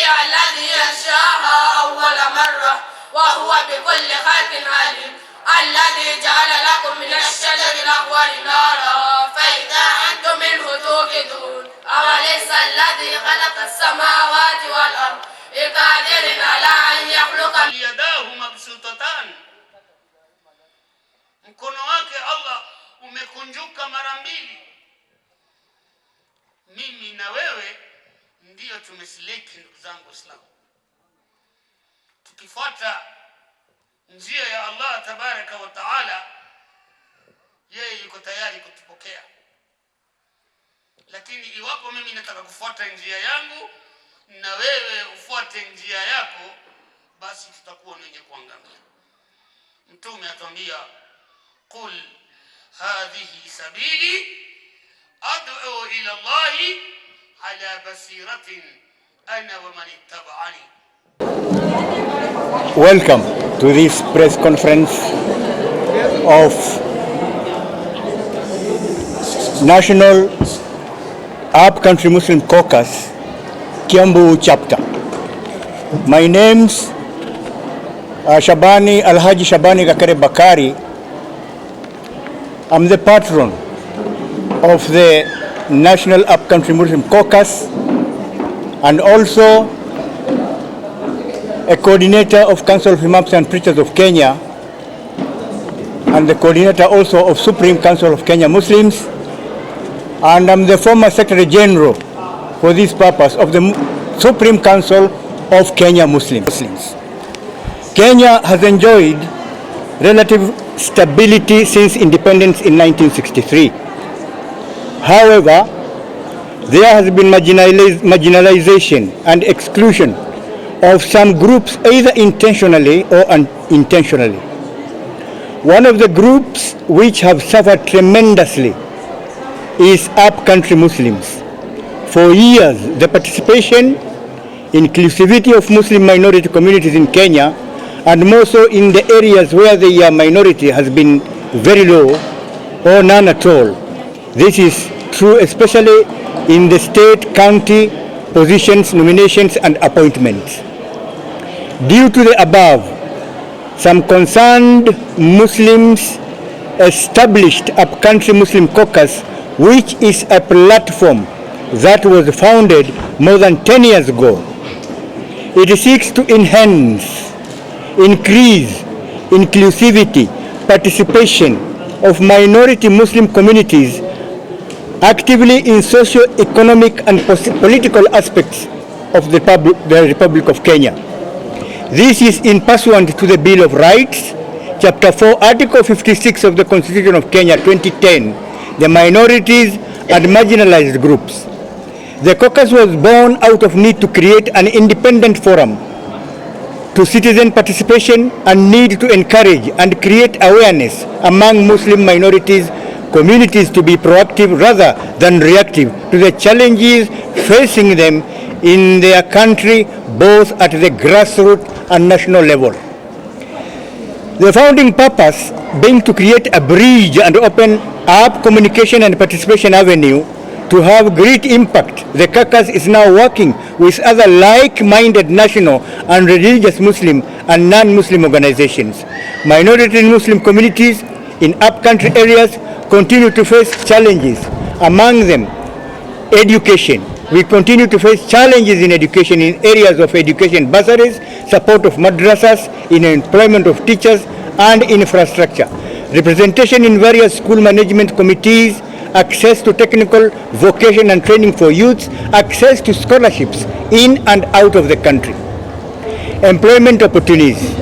الذي ينشأها أول مرة وهو بكل خلق عليم الذي جعل لكم من الشجر الأخضر نارا فإذا أنتم منه توقدون أوليس الذي خلق السماوات والأرض بقادر على أن يخلق يداه مبسوطتان mkono wake Allah umekunjuka mara mbili. Mimi na wewe ndiyo tumesiliki, ndugu zangu Waislamu. Tukifuata njia ya Allah tabaraka wa taala, yeye yuko tayari kutupokea. Lakini iwapo mimi nataka kufuata njia yangu na wewe ufuate njia yako, basi tutakuwa wenye kuangamia. Mtume atuambia, qul hadhihi sabili ad'u ila Allahi ala basiratin ana wa man ittaba'ani. Welcome to this press conference of National Upcountry Muslim Caucus, Kiambu chapter. My name's Alhaji Shabani Gakare Bakari. I'm the patron of the National Upcountry Muslim Caucus and also a coordinator of Council of Imams and Preachers of Kenya and the coordinator also of Supreme Council of Kenya Muslims, and I'm the former Secretary General for this purpose of the Supreme Council of Kenya Muslims. Kenya has enjoyed relative stability since independence in 1963. However, there has been marginalization and exclusion of some groups, either intentionally or unintentionally. One of the groups which have suffered tremendously is Upcountry Muslims. For years, the participation, inclusivity of Muslim minority communities in Kenya, and more so in the areas where the minority has been very low or none at all. This is true especially in the state, county positions, nominations and appointments. Due to the above, some concerned Muslims established Upcountry Muslim Caucus, which is a platform that was founded more than 10 years ago. It seeks to enhance, increase inclusivity, participation of minority Muslim communities actively in socio-economic and political aspects of the Republic of Kenya. This is in pursuant to the Bill of Rights, Chapter 4, Article 56 of the Constitution of Kenya 2010, the minorities and marginalized groups. The caucus was born out of need to create an independent forum to citizen participation and need to encourage and create awareness among Muslim minorities communities to be proactive rather than reactive to the challenges facing them in their country, both at the grassroots and national level. The founding purpose being to create a bridge and open up communication and participation avenue to have great impact. The caucus is now working with other like-minded national and religious Muslim and non-Muslim organizations. Minority Muslim communities in upcountry areas continue to face challenges, among them education. We continue to face challenges in education in areas of education bursaries, support of madrasas, in employment of teachers and infrastructure, representation in various school management committees, access to technical vocation and training for youths, access to scholarships in and out of the country. Employment opportunities.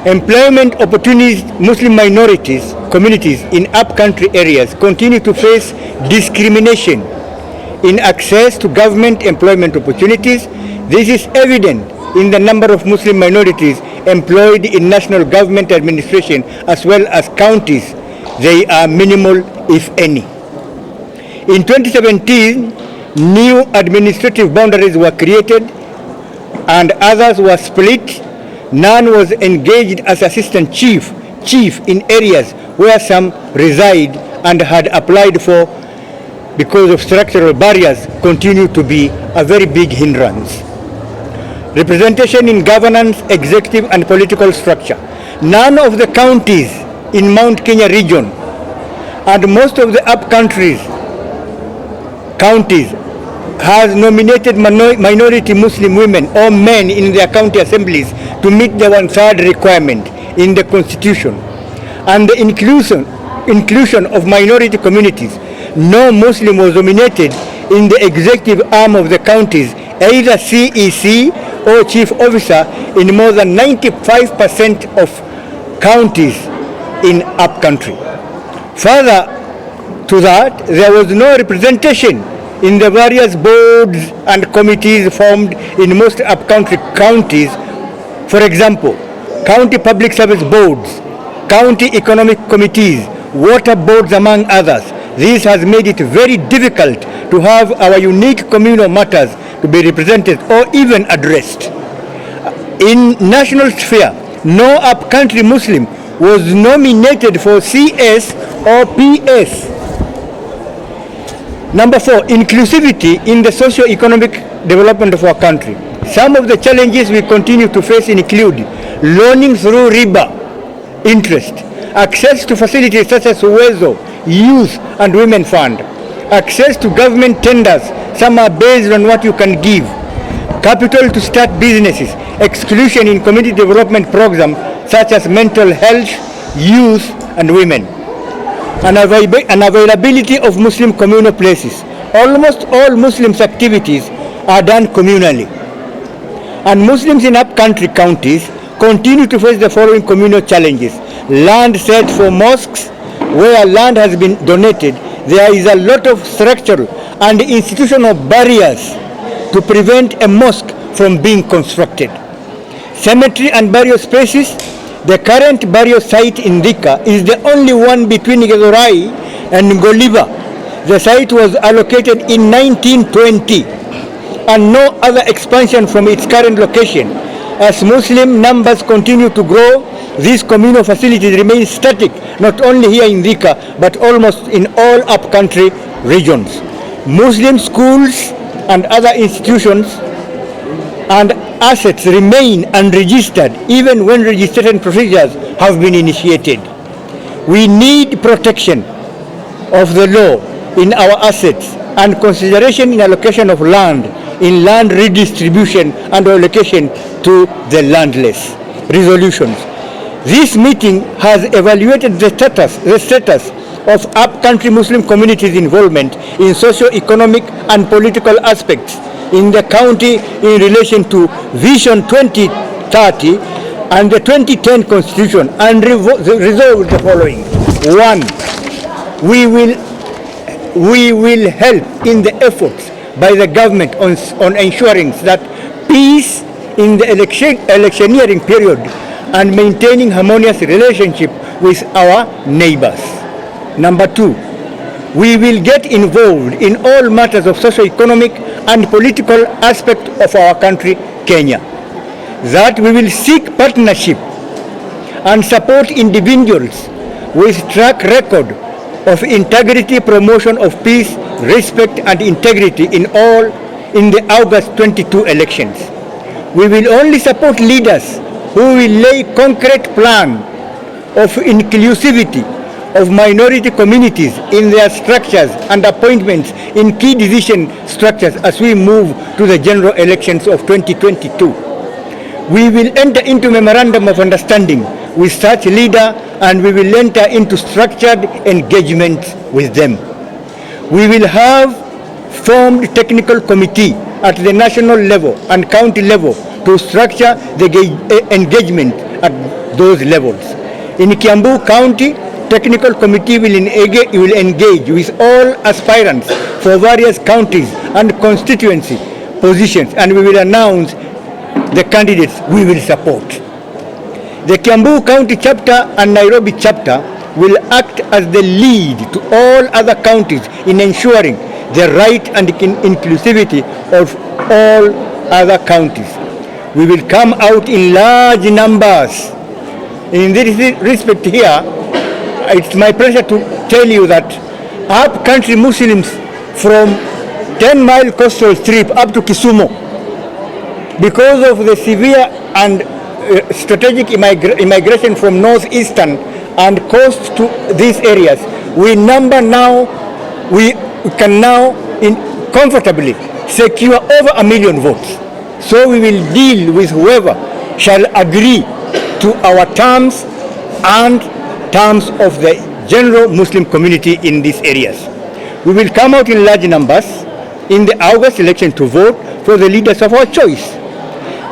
Employment opportunities, Muslim minorities, communities in upcountry areas continue to face discrimination in access to government employment opportunities. This is evident in the number of Muslim minorities employed in national government administration as well as counties. They are minimal, if any. In 2017, new administrative boundaries were created and others were split. None was engaged as assistant chief in areas where some reside and had applied for because of structural barriers continue to be a very big hindrance. representation in governance, executive and political structure. None of the counties in Mount Kenya region and most of the upcountry counties has nominated minority Muslim women or men in their county assemblies to meet the 1/3 requirement in the constitution and the inclusion of minority communities. No Muslim was nominated in the executive arm of the counties, either CEC or chief officer, in more than 95% of counties in upcountry. Further to that, there was no representation in the various boards and committees formed in most upcountry counties. For example, county public service boards, county economic committees, water boards, among others. This has made it very difficult to have our unique communal matters to be represented or even addressed. In national sphere, no upcountry Muslim was nominated for CS or PS. Number 4, inclusivity in the socio-economic development of our country. Some of the challenges we continue to face include loaning through riba interest, access to facilities such as Uwezo, Youth and Women Fund, access to government tenders, some are based on what you can give, capital to start businesses, exclusion in community development programs such as mental health, youth and women. Unavailability of Muslim communal places. Almost all Muslims' activities are done communally. And Muslims in upcountry counties continue to face the following communal challenges. Land set for mosques, where land has been donated, there is a lot of structural and institutional barriers to prevent a mosque from being constructed. Cemetery and burial spaces. The current burial site in Thika is the only one between Githurai and Ngoliba. The site was allocated in 1920 and no other expansion from its current location. As Muslim numbers continue to grow, these communal facilities remain static, not only here in Thika, but almost in all upcountry regions. Muslim schools and other institutions and assets remain unregistered even when registration procedures have been initiated. We need protection of the law in our assets and consideration in allocation of land, in land redistribution and allocation to the landless. Resolutions. This meeting has evaluated the status of upcountry Muslim communities' involvement in socio-economic and political aspects in the county in relation to Vision 2030 and the 2010 Constitution, and resolved the following. 1. We will help in the efforts by the government on ensuring that peace in the electioneering period and maintaining harmonious relationship with our neighbors. Number 2, we will get involved in all matters of socio-economic and political aspect of our country, Kenya. That we will seek partnership and support individuals with track record of integrity, promotion of peace, respect and integrity in the August 22 elections. We will only support leaders who will lay concrete plan of inclusivity of minority communities in their structures and appointments in key decision structures as we move to the general elections of 2022. We will enter into memorandum of understanding with such leader and we will enter into structured engagement with them. We will have formed technical committee at the national level and county level to structure the engagement at those levels. In Kiambu County, technical committee will engage with all aspirants for various counties and constituency positions, and we will announce the candidates we will support. The Kiambu County chapter and Nairobi chapter will act as the lead to all other counties in ensuring the right and inclusivity of all other counties. We will come out in large numbers. In this respect here, it's my pleasure to tell you that upcountry Muslims from 10-mile coastal strip up to Kisumu Because of the severe and strategic immigration from northeastern and coast to these areas, we can now comfortably secure over 1 million votes. So we will deal with whoever shall agree to our terms and terms of the general Muslim community in these areas. We will come out in large numbers in the August election to vote for the leaders of our choice.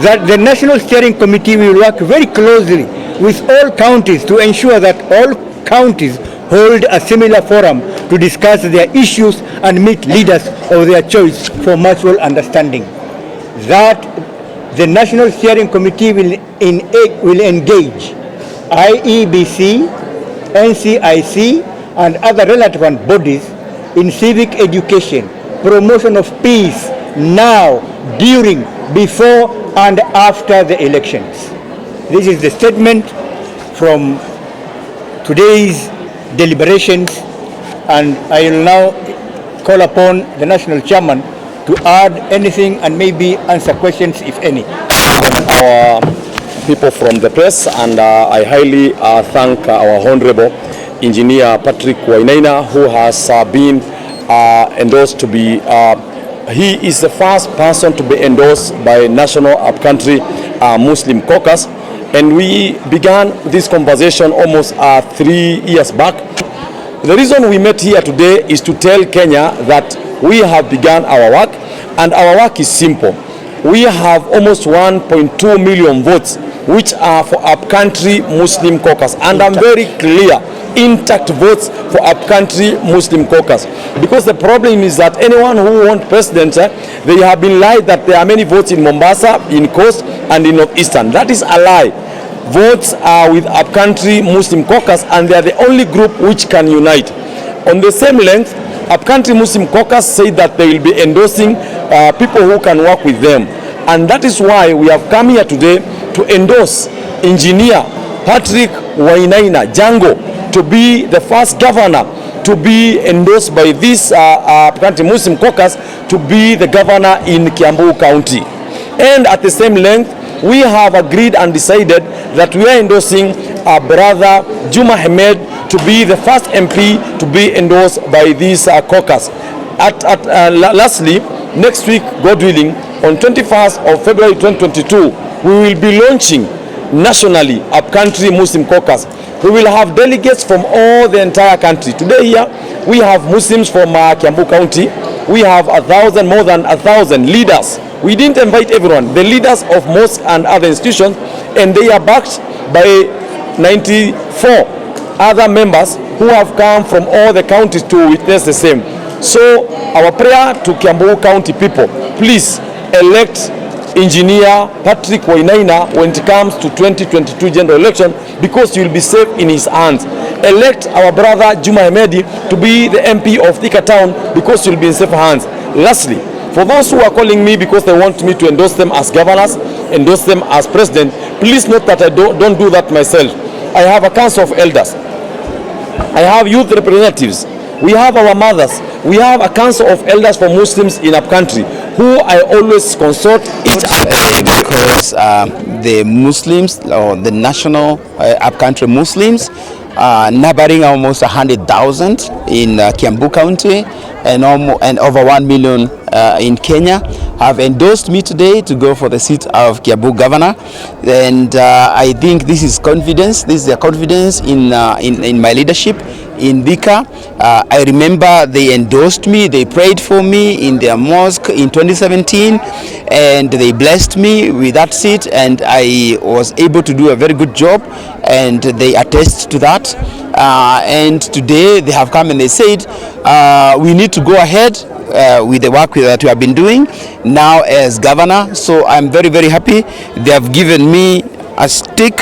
That the National Steering Committee will work very closely with all counties to ensure that all counties hold a similar forum to discuss their issues and meet leaders of their choice for mutual understanding. That the National Steering Committee will engage IEBC, NCIC, and other relevant bodies in civic education, promotion of peace now, during, before, and after the elections. This is the statement from today's deliberations, and I will now call upon the National Chairman to add anything and maybe answer questions, if any. Our people from the press, and I highly thank our Honorable Engineer Patrick Wainaina, who has been endorsed to be, he is the first person to be endorsed by National Upcountry Muslim Caucus, and we began this conversation almost 3 years back. The reason we met here today is to tell Kenya that we have begun our work, and our work is simple. We have almost 1.2 million votes, which are for Upcountry Muslim Caucus, and I'm very clear, intact votes for Upcountry Muslim Caucus. Because the problem is that anyone who wants president, they have been lied that there are many votes in Mombasa, in Coast, and in Northeastern. That is a lie. Votes are with Upcountry Muslim Caucus, and they are the only group which can unite. On the same length, Upcountry Muslim Caucus said that they will be endorsing people who can work with them. And that is why we have come here today to endorse Engineer Patrick Wainaina Jango to be the first governor to be endorsed by this Upcountry Muslim Caucus to be the governor in Kiambu County. And at the same length, we have agreed and decided that we are endorsing our brother Juma Ahmed to be the first MP to be endorsed by this caucus. Lastly, next week, God willing, on 21st of February 2022, we will be launching nationally Upcountry Muslim Caucus. We will have delegates from all the entire country. Today here, we have Muslims from Kiambu County. We have more than 1,000 leaders. We didn't invite everyone. The leaders of mosques and other institutions, and they are backed by 94 other members who have come from all the counties to witness the same. So our prayer to Kiambu County people, please elect Engineer Patrick Wainaina when it comes to 2022 general election, because you will be safe in his hands. Elect our brother Juma Ahmed to be the MP of Thika Town, because you will be in safe hands. Lastly, for those who are calling me because they want me to endorse them as governors, endorse them as president, please note that I don't do that myself. I have a council of elders. I have youth representatives. We have our mothers. We have a council of elders for Muslims in Upcountry, who I always consult each because the Muslims, or the national Upcountry Muslims, numbering almost 100,000 in Kiambu County and over 1 million in Kenya, have endorsed me today to go for the seat of Kiambu governor, and I think this is confidence. This is their confidence in my leadership in Thika. I remember they endorsed me, they prayed for me in their mosque in 2017, and they blessed me with that seat, and I was able to do a very good job, and they attest to that. And today they have come and they said we need to go ahead with the work that we have been doing now as governor. So I'm very, very happy. They have given me a stick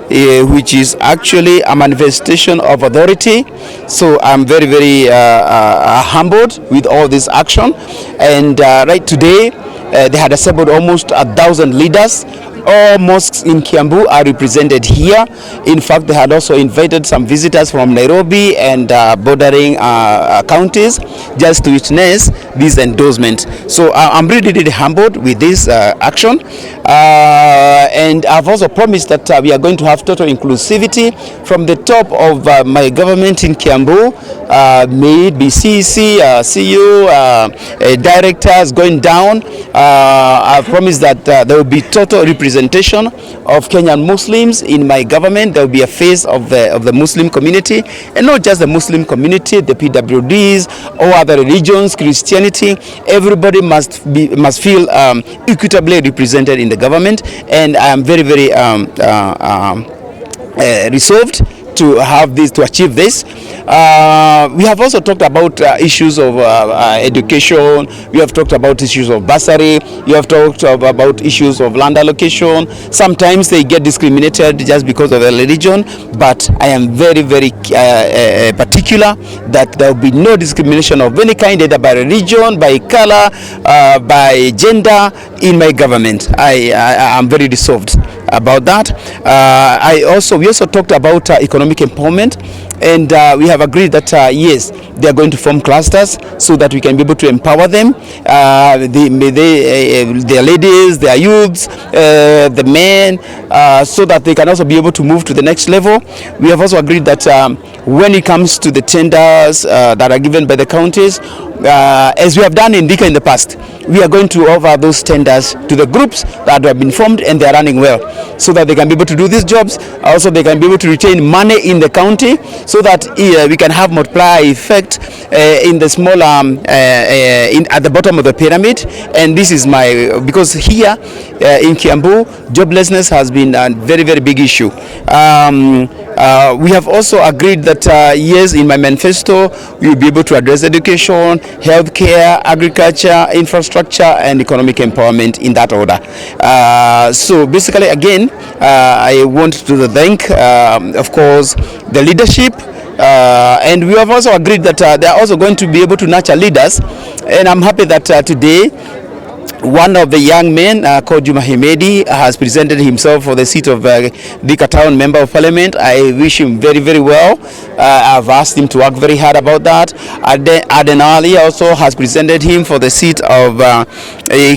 which is actually a manifestation of authority. So I'm very, very humbled with all this action. And right today, they had assembled almost 1,000 leaders. All mosques in Kiambu are represented here. In fact, they had also invited some visitors from Nairobi and bordering counties just to witness this endorsement. So I'm really, really humbled with this action. And I've also promised that we are going to have total inclusivity from the top of my government in Kiambu, may it be CEC, CU, directors going down. I've promised that there will be total representation of Kenyan Muslims in my government. There will be a face of the Muslim community, and not just the Muslim community, the PWDs, all other religions, Christianity. Everybody must feel equitably represented in the government, and I am very, very resolved to have this, to achieve this. We have also talked about issues of education. We have talked about issues of bursary. We have talked about issues of land allocation. Sometimes they get discriminated just because of their religion, but I am very, very particular that there will be no discrimination of any kind, either by religion, by color, by gender in my government. I am very resolved about that. We also talked about economic empowerment, and we have agreed that yes, they are going to form clusters so that we can be able to empower them, their ladies, their youths, the men, so that they can also be able to move to the next level. We have also agreed that when it comes to the tenders that are given by the counties, as we have done in Dika in the past, we are going to offer those tenders to the groups that have been formed and they are running well, so that they can be able to do these jobs. Also, they can be able to retain money in the county, so that we can have multiplier effect in the smaller at the bottom of the pyramid. And this is because here in Kiambu, joblessness has been a very, very big issue. We have also agreed that yes, in my manifesto, we will be able to address education, healthcare, agriculture, infrastructure, and economic empowerment in that order. So basically, again, I want to thank, of course, the leadership. And we have also agreed that they are also going to be able to nurture leaders. And I'm happy that today, one of the young men called Juma Hemedi has presented himself for the seat of Thika Town Member of Parliament. I wish him very, very well. I've asked him to work very hard about that. Aden Ali also has presented him for the seat of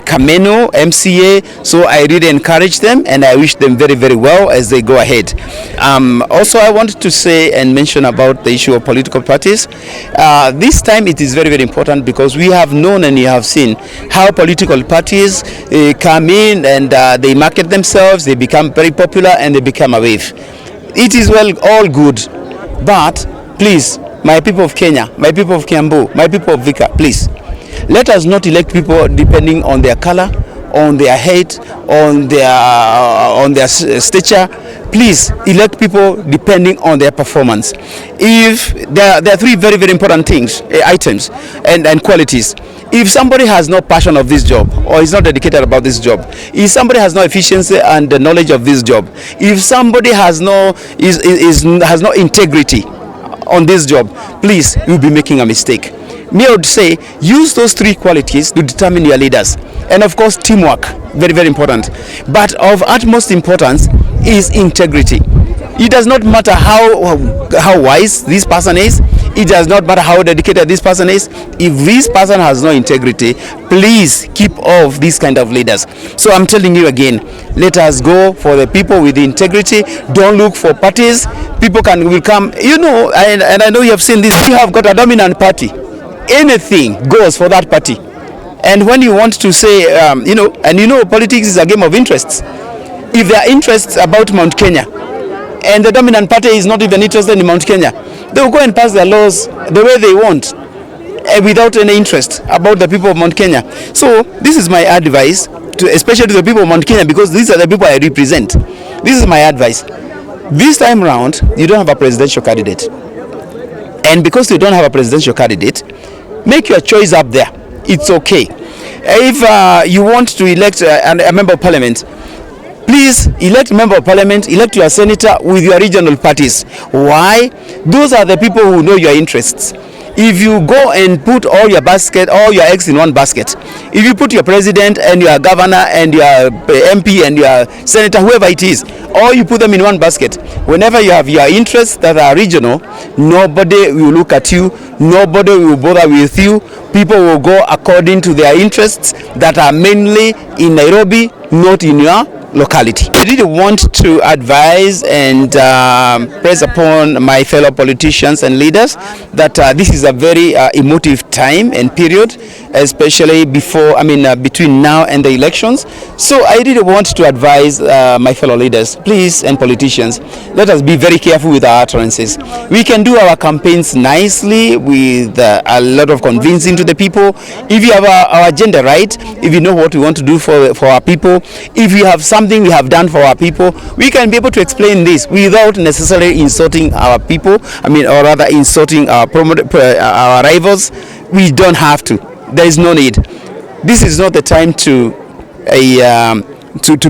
Kameno MCA. So I really encourage them, and I wish them very, very well as they go ahead. Also, I wanted to say and mention about the issue of political parties. This time it is very, very important, because we have known and you have seen how political parties come in and they market themselves, they become very popular, and they become a wave. It is all good, but please, my people of Kenya, my people of Kiambu, my people of Thika, please, let us not elect people depending on their color, on their height, on their stature. Please elect people depending on their performance. If there are three very, very important items and qualities. If somebody has no passion of this job, or is not dedicated about this job, if somebody has no efficiency and the knowledge of this job, if somebody has no integrity on this job, please, you'll be making a mistake. Me, I would say, use those three qualities to determine your leaders. And of course, teamwork, very, very important. But of utmost importance is integrity. It does not matter how wise this person is. It does not matter how dedicated this person is. If this person has no integrity, please keep off these kind of leaders. So I'm telling you again, let us go for the people with integrity. Don't look for parties. People will come, and I know you have seen this. You have got a dominant party. Anything goes for that party. And when you want to say, politics is a game of interests. If there are interests about Mount Kenya, and the dominant party is not even interested in Mount Kenya, they will go and pass their laws the way they want, without any interest about the people of Mount Kenya. So this is my advice, especially to the people of Mount Kenya, because these are the people I represent. This is my advice. This time round, you don't have a presidential candidate. And because you don't have a presidential candidate, make your choice up there. It's okay. If you want to elect a member of parliament, please elect a member of parliament, elect your senator with your regional parties. Why? Those are the people who know your interests. If you go and put all your eggs in one basket, if you put your president and your governor and your MP and your senator, whoever it is, or you put them in one basket, whenever you have your interests that are regional, nobody will look at you, nobody will bother with you. People will go according to their interests that are mainly in Nairobi, not in your locality. I really want to advise and press upon my fellow politicians and leaders that this is a very emotive time and period, especially between now and the elections. So I really want to advise my fellow leaders, please, and politicians, let us be very careful with our utterances. We can do our campaigns nicely with a lot of convincing to the people. If you have our agenda right, if you know what we want to do for our people, if you have something we have done for our people, we can be able to explain this without necessarily insulting our people, or rather insulting our rivals. We don't have to. There is no need. This is not the time to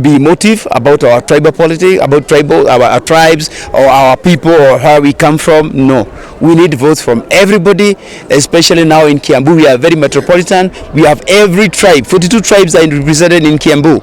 be emotive about our tribal politics, about our tribes or our people or where we come from. No, we need votes from everybody, especially now in Kiambu. We are very metropolitan. We have every tribe, 42 tribes are represented in Kiambu.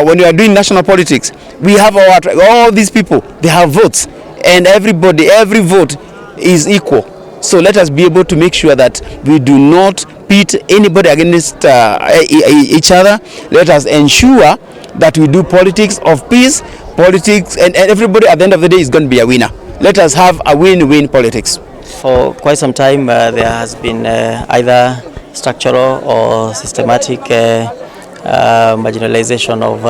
When we are doing national politics, we have all these people, they have votes, and every vote is equal. So let us be able to make sure that we do not pit anybody against each other. Let us ensure that we do politics of peace, and everybody at the end of the day is going to be a winner. Let us have a win-win politics. For quite some time there has been either structural or systematic marginalization of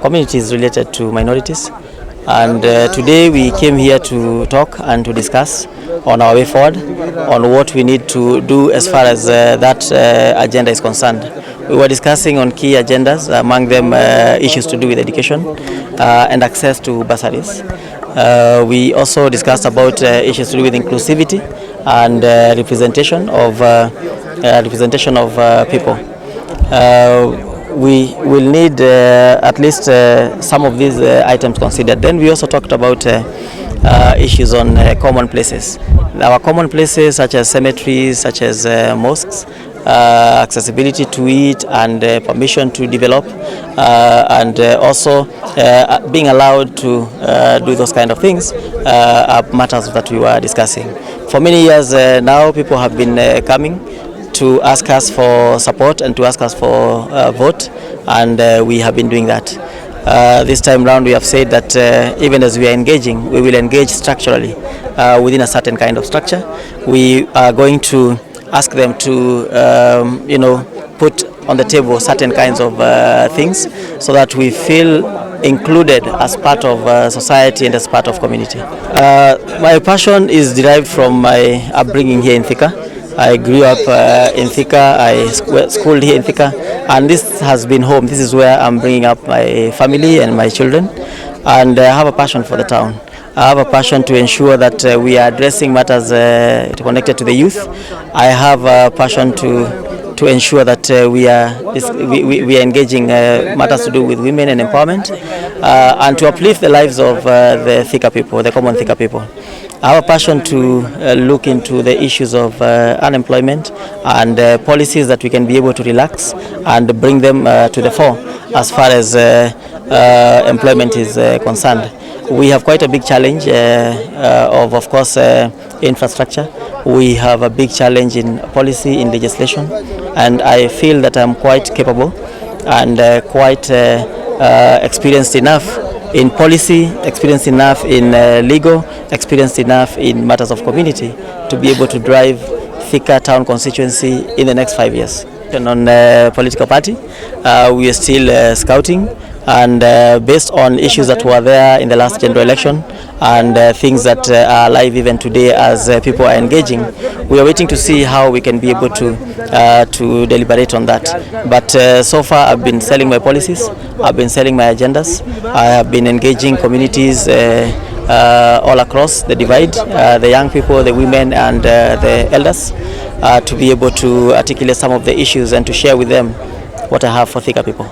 communities related to minorities. And today we came here to talk and to discuss on our way forward on what we need to do as far as that agenda is concerned. We were discussing on key agendas, among them issues to do with education and access to bursaries. We also discussed about issues to do with inclusivity and representation of people. We will need at least some of these items considered. Then we also talked about issues on common places. Our common places such as cemeteries, such as mosques, accessibility to it and permission to develop, and also being allowed to do those kind of things are matters that we were discussing. For many years now, people have been coming to ask us for support and to ask us for vote, and we have been doing that. This time round we have said that even as we are engaging, we will engage structurally within a certain kind of structure. We are going to ask them to put on the table certain kinds of things so that we feel included as part of society and as part of community. My passion is derived from my upbringing here in Thika. I grew up in Thika, I schooled here in Thika, and this has been home. This is where I'm bringing up my family and my children, and I have a passion for the town. I have a passion to ensure that we are addressing matters connected to the youth. I have a passion to ensure that we are engaging matters to do with women and empowerment, and to uplift the lives of the Thika people, the common Thika people. I have a passion to look into the issues of unemployment and policies that we can be able to relax and bring them to the fore as far as employment is concerned. We have quite a big challenge of course, infrastructure. We have a big challenge in policy, in legislation, and I feel that I'm quite capable and quite experienced enough in policy, experienced enough in legal, experienced enough in matters of community to be able to drive Thika town constituency in the next 5 years. And on political party, we are still scouting, and based on issues that were there in the last general election and things that are live even today as people are engaging, we are waiting to see how we can be able to deliberate on that. But so far I've been selling my policies, I've been selling my agendas, I have been engaging communities all across the divide, the young people, the women and the elders, to be able to articulate some of the issues and to share with them what I have for Thika people.